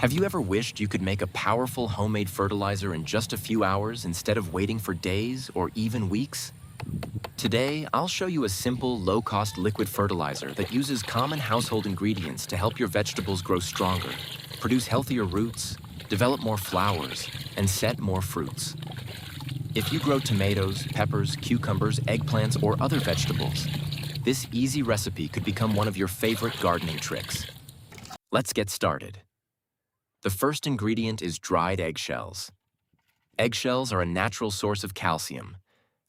Have you ever wished you could make a powerful homemade fertilizer in just a few hours instead of waiting for days or even weeks? Today, I'll show you a simple, low-cost liquid fertilizer that uses common household ingredients to help your vegetables grow stronger, produce healthier roots, develop more flowers, and set more fruits. If you grow tomatoes, peppers, cucumbers, eggplants, or other vegetables, this easy recipe could become one of your favorite gardening tricks. Let's get started. The first ingredient is dried eggshells. Eggshells are a natural source of calcium,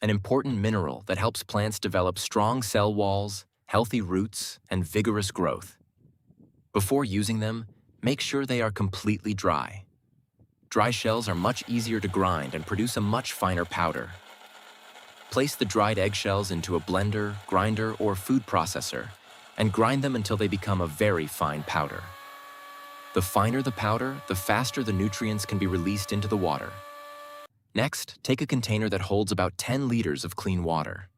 an important mineral that helps plants develop strong cell walls, healthy roots, and vigorous growth. Before using them, make sure they are completely dry. Dry shells are much easier to grind and produce a much finer powder. Place the dried eggshells into a blender, grinder, or food processor, and grind them until they become a very fine powder. The finer the powder, the faster the nutrients can be released into the water. Next, take a container that holds about 10 liters of clean water.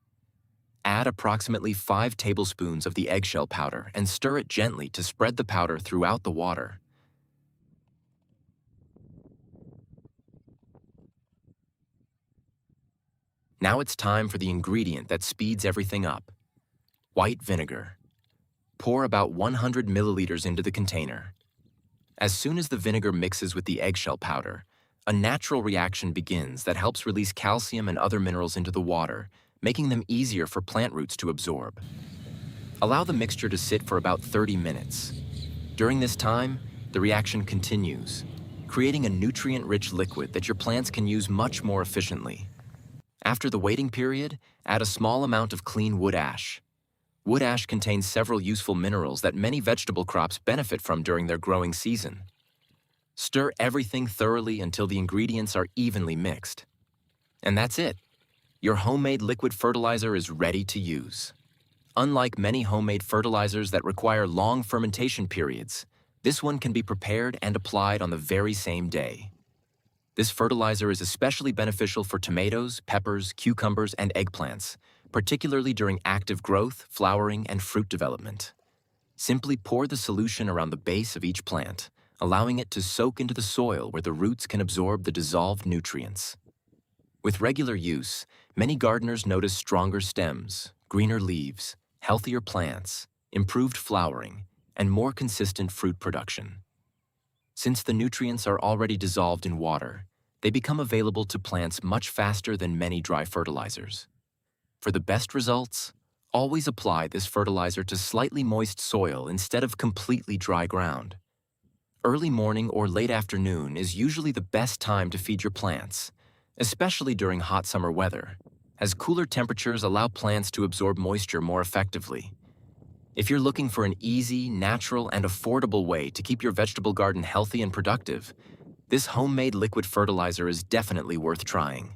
Add approximately 5 tablespoons of the eggshell powder and stir it gently to spread the powder throughout the water. Now it's time for the ingredient that speeds everything up: white vinegar. Pour about 100 milliliters into the container. As soon as the vinegar mixes with the eggshell powder, a natural reaction begins that helps release calcium and other minerals into the water, making them easier for plant roots to absorb. Allow the mixture to sit for about 30 minutes. During this time, the reaction continues, creating a nutrient-rich liquid that your plants can use much more efficiently. After the waiting period, add a small amount of clean wood ash. Wood ash contains several useful minerals that many vegetable crops benefit from during their growing season. Stir everything thoroughly until the ingredients are evenly mixed. And that's it. Your homemade liquid fertilizer is ready to use. Unlike many homemade fertilizers that require long fermentation periods, this one can be prepared and applied on the very same day. This fertilizer is especially beneficial for tomatoes, peppers, cucumbers, and eggplants, particularly during active growth, flowering, and fruit development. Simply pour the solution around the base of each plant, allowing it to soak into the soil where the roots can absorb the dissolved nutrients. With regular use, many gardeners notice stronger stems, greener leaves, healthier plants, improved flowering, and more consistent fruit production. Since the nutrients are already dissolved in water, they become available to plants much faster than many dry fertilizers. For the best results, always apply this fertilizer to slightly moist soil instead of completely dry ground. Early morning or late afternoon is usually the best time to feed your plants, especially during hot summer weather, as cooler temperatures allow plants to absorb moisture more effectively. If you're looking for an easy, natural, and affordable way to keep your vegetable garden healthy and productive, this homemade liquid fertilizer is definitely worth trying.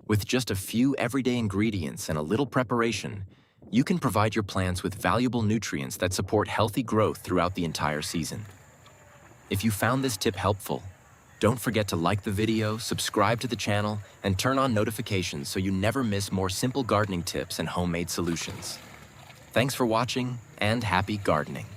With just a few everyday ingredients and a little preparation, you can provide your plants with valuable nutrients that support healthy growth throughout the entire season. If you found this tip helpful, don't forget to like the video, subscribe to the channel, and turn on notifications so you never miss more simple gardening tips and homemade solutions. Thanks for watching, and happy gardening!